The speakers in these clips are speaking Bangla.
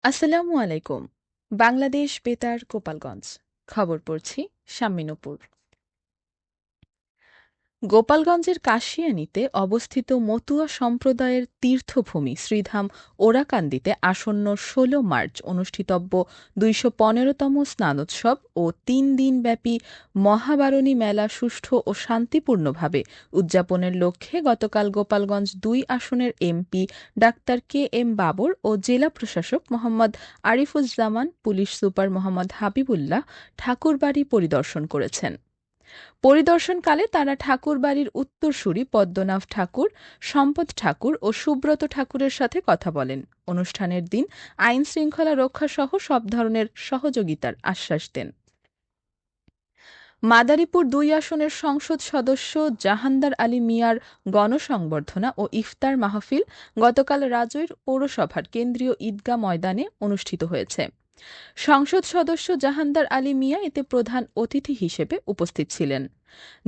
আসসালামু আলাইকুম। বাংলাদেশ বেতার গোপালগঞ্জ। খবর পড়ছি শাম্মী নুপুর। গোপালগঞ্জের কাশিয়ানীতে অবস্থিত মতুয়া সম্প্রদায়ের তীর্থভূমি শ্রীধাম ওরাকান্দিতে আসন্ন ১৬ মার্চ অনুষ্ঠিতব্য ২১৫তম স্নানোৎসব ও ৩ দিনব্যাপী মহাবারণী মেলা সুষ্ঠু ও শান্তিপূর্ণভাবে উদযাপনের লক্ষ্যে গতকাল গোপালগঞ্জ ২ আসনের MP doctor K M Babar ও জেলা প্রশাসক মোহাম্মদ আরিফুজ্জামান, পুলিশ সুপার মোহাম্মদ হাবিবুল্লাহ ঠাকুরবাড়ি পরিদর্শন করেছেন। পরিদর্শনকালে তাঁরা ঠাকুরবাড়ির উত্তরসূরি পদ্মনাভ ঠাকুর, সম্পদ ঠাকুর ও সুব্রত ঠাকুরের সাথে কথা বলেন। অনুষ্ঠানের দিন আইনশৃঙ্খলা রক্ষাসহ সব ধরনের সহযোগিতার আশ্বাস দেন। মাদারীপুর ২ আসনের সংসদ সদস্য জাহানদার আলী মিয়ার গণসংবর্ধনা ও ইফতার মাহফিল গতকাল রাজৈর পৌরসভার কেন্দ্রীয় ঈদগাহ ময়দানে অনুষ্ঠিত হয়েছে। সংসদ সদস্য জাহানদার আলী মিয়া এতে প্রধান অতিথি হিসেবে উপস্থিত ছিলেন।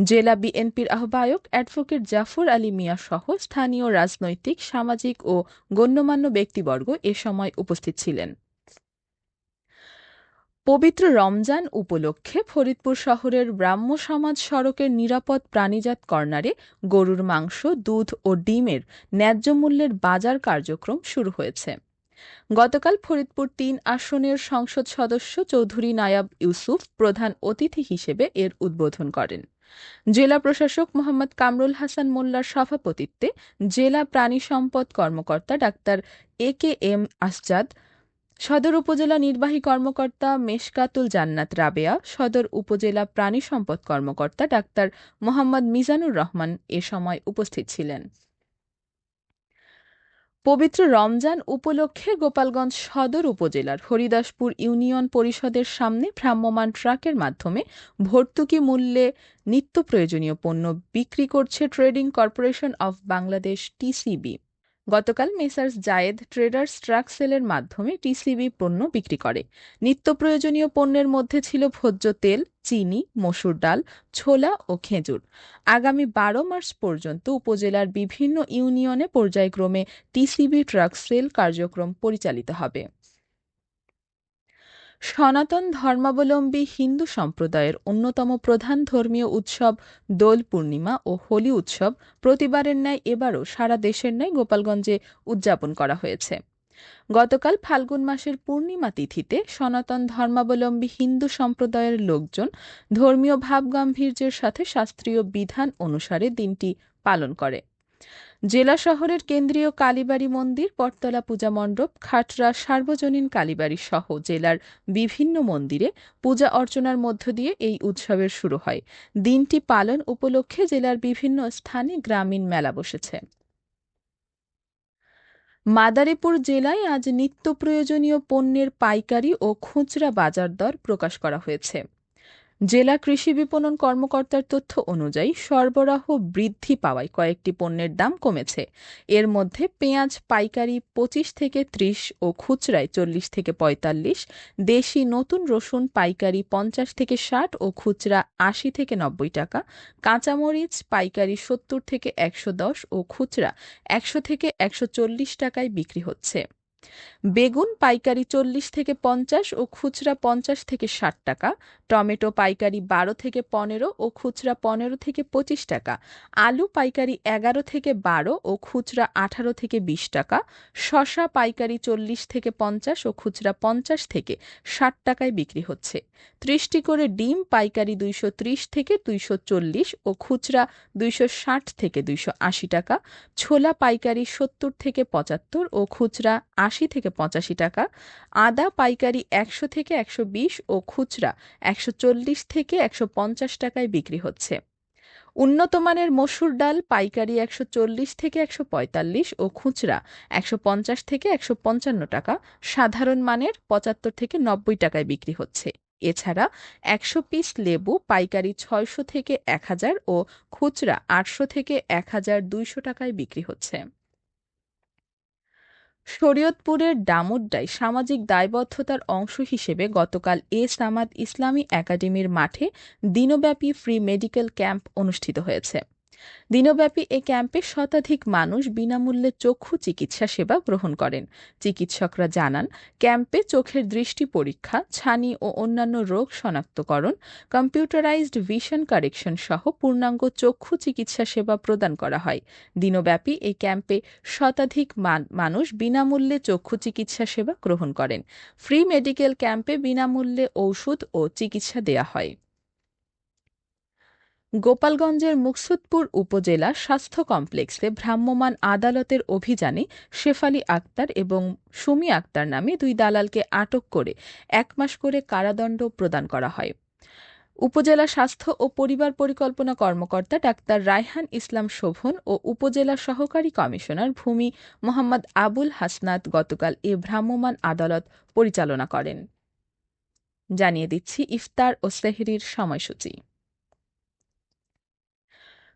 জেলা বিএনপির আহ্বায়ক অ্যাডভোকেট জাফর আলী মিয়া সহ স্থানীয় রাজনৈতিক, সামাজিক ও গণ্যমান্য ব্যক্তিবর্গ এ সময় উপস্থিত ছিলেন। পবিত্র রমজান উপলক্ষে ফরিদপুর শহরের ব্রাহ্ম সমাজ সড়কের নিরাপদ প্রাণীজাত কর্নারে গরুর মাংস, দুধ ও ডিমের ন্যায্য মূল্যের বাজার কার্যক্রম শুরু হয়েছে। গতকাল ফরিদপুর ৩ আসনের সংসদ সদস্য চৌধুরী নায়াব ইউসুফ প্রধান অতিথি হিসেবে এর উদ্বোধন করেন। জেলা প্রশাসক মোহাম্মদ কামরুল হাসান মোল্লার সভাপতিত্বে জেলা প্রাণী সম্পদ কর্মকর্তা ডাক্তার এ কে এম আসজাদ, সদর উপজেলা নির্বাহী কর্মকর্তা মেশকাতুল জান্নাত রাবেয়া, সদর উপজেলা প্রাণী সম্পদ কর্মকর্তা ডাক্তার মোহাম্মদ মিজানুর রহমান এ সময় উপস্থিত ছিলেন। পবিত্র রমজান উপলক্ষে গোপালগঞ্জ সদর উপজেলার হরিদাসপুর ইউনিয়ন পরিষদের সামনে ভ্রাম্যমাণ ট্রাকের মাধ্যমে ভর্তুকি মূল্যে নিত্য প্রয়োজনীয় পণ্য বিক্রি করছে trading corporation of Bangladesh TCB. গতকাল মেসার্স জায়েদ ট্রেডার্স ট্রাক সেলের মাধ্যমে টিসিবি পণ্য বিক্রি করে। নিত্য প্রয়োজনীয় পণ্যের মধ্যে ছিল ভোজ্য তেল, চিনি, মসুর ডাল, ছোলা ও খেজুর। আগামী ১২ মার্চ পর্যন্ত উপজেলার বিভিন্ন ইউনিয়নে পর্যায়ক্রমে টিসিবি ট্রাক সেল কার্যক্রম পরিচালিত হবে। সনাতন ধর্মাবলম্বী হিন্দু সম্প্রদায়ের অন্যতম প্রধান ধর্মীয় উৎসব দোল পূর্ণিমা ও হোলি উৎসব প্রতিবারের ন্যায় এবারও সারা দেশের ন্যায় গোপালগঞ্জে উদযাপন করা হয়েছে। গতকাল ফাল্গুন মাসের পূর্ণিমা তিথিতে সনাতন ধর্মাবলম্বী হিন্দু সম্প্রদায়ের লোকজন ধর্মীয় ভাবগাম্ভীর্যের সাথে শাস্ত্রীয় বিধান অনুসারে দিনটি পালন করে। জেলা শহরের কেন্দ্রীয় কালীবাড়ি মন্দির, বটতলা পূজা মণ্ডপ, খাটড়া সার্বজনীন কালীবাড়ি সহ জেলার বিভিন্ন মন্দিরে পূজা অর্চনার মধ্য দিয়ে এই উৎসবের শুরু হয়। দিনটি পালন উপলক্ষে জেলার বিভিন্ন স্থানে গ্রামীণ মেলা বসেছে। মাদারীপুর জেলায় আজ নিত্য প্রয়োজনীয় পণ্যের পাইকারি ও খুচরা বাজার দর প্রকাশ করা হয়েছে। জেলা কৃষি বিপণন কর্মকর্তার তথ্য অনুযায়ী সরবরাহ বৃদ্ধি পাওয়ায় কয়েকটি পণ্যের দাম কমেছে। এর মধ্যে পেঁয়াজ পাইকারি ২৫ থেকে ৩০ ও খুচরায় ৪০ থেকে ৪৫, দেশি নতুন রসুন পাইকারি ৫০ থেকে ৬০ ও খুচরা ৮০ থেকে ৯০ টাকা, কাঁচামরিচ পাইকারি ৭০ থেকে ১১০ ও খুচরা ১০০ থেকে ১৪০ টাকায় বিক্রি হচ্ছে। বেগুন পাইকারি ৪০ থেকে ৫০ ও খুচরা ৫০ থেকে ৬০ টাকা, টমেটো পাইকারি ১২ থেকে ১৫ ও খুচরা ১৫ থেকে ২৫ টাকা, আলু পাইকারি ১১ থেকে ১২ ও খুচরা ১৮ থেকে ২০ টাকা, শসা পাইকারি ৪০ থেকে ৫০ ও খুচরা ৫০ থেকে ৬০ টাকায় বিক্রি হচ্ছে। ৩০টি করে ডিম পাইকারি ২৩০ থেকে ২৪০ ও খুচরা ২৬০ থেকে ২৮০ টাকা, ছোলা পাইকারি ৭০ থেকে ৭৫ ও খুচরা ৮০ থেকে ৮৫ টাকা, আদা পাইকারি ১০০ থেকে ১২০ ও খুচরা ১৪০ থেকে ১৫০ টাকায় বিক্রি হচ্ছে। উন্নত মানের মসুর ডাল পাইকারি ১৪০ থেকে ১৪৫ ও খুচরা ১৫০ থেকে ১৫৫ টাকা, সাধারণ মানের ৭৫ থেকে ৯০ টাকায় বিক্রি হচ্ছে। এছাড়া ১০০ পিস লেবু পাইকারি ৬০০ থেকে ১০০০ ও খুচরা ৮০০ থেকে ১২০০ টাকায় বিক্রি হচ্ছে। শরীয়তপুরের ডামুড্যায় সামাজিক দায়বদ্ধতার অংশ হিসেবে গতকাল এ সামাদ ইসলামী একাডেমির মাঠে দিনব্যাপী ফ্রি মেডিকেল ক্যাম্প অনুষ্ঠিত হয়েছে। দিনব্যাপী এ ক্যাম্পে শতাধিক মানুষ বিনামূল্যে চক্ষু চিকিৎসা সেবা গ্রহণ করেন। চিকিৎসকরা জানান, ক্যাম্পে চোখের দৃষ্টি পরীক্ষা, ছানি ও অন্যান্য রোগ শনাক্তকরণ, কম্পিউটারাইজড ভিশন কারেকশন সহ পূর্ণাঙ্গ চক্ষু চিকিৎসা সেবা প্রদান করা হয়। দিনব্যাপী এই ক্যাম্পে শতাধিক মানুষ বিনামূল্যে চক্ষু চিকিৎসা সেবা গ্রহণ করেন। ফ্রি মেডিকেল ক্যাম্পে বিনামূল্যে ঔষধ ও চিকিৎসা দেয়া হয়। গোপালগঞ্জের মুকসুদপুর উপজেলা স্বাস্থ্য কমপ্লেক্সে ভ্রাম্যমাণ আদালতের অভিযানে শেফালী আক্তার এবং সুমি আক্তার নামে দুই দালালকে আটক করে ১ মাস করে কারাদণ্ড প্রদান করা হয়। উপজেলা স্বাস্থ্য ও পরিবার পরিকল্পনা কর্মকর্তা ডাক্তার রায়হান ইসলাম শোভন ও উপজেলা সহকারী কমিশনার ভূমি মোহাম্মদ আবুল হাসনাত গতকাল এ ভ্রাম্যমাণ আদালত পরিচালনা করেন। জানিয়ে দিচ্ছি ইফতার ও সেহরির সময়সূচি।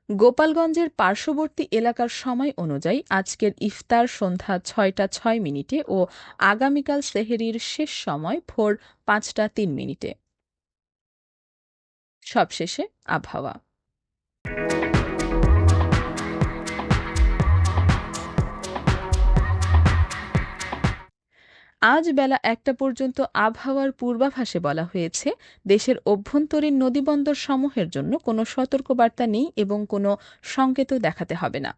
গোপালগঞ্জের পার্শ্ববর্তী এলাকার সময় অনুযায়ী আজকের ইফতার সন্ধ্যা ৬টা ৬ মিনিটে ও আগামীকাল সেহরির শেষ সময় ভোর ৫টা ৩ মিনিটে। সবশেষে আবহাওয়া। আজ বেলা ১টা পর্যন্ত আবহাওয়ার পূর্বাভাসে বলা হয়েছে, দেশের অভ্যন্তরীণ নদীবন্দর সমূহের জন্য কোনো সতর্কবার্তা নেই এবং কোনো সংকেতও দেখাতে হবে না।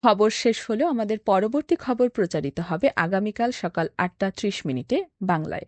খবর শেষ হলেও আমাদের পরবর্তী খবর প্রচারিত হবে আগামীকাল সকাল ৮টা ৩০ মিনিটে বাংলায়।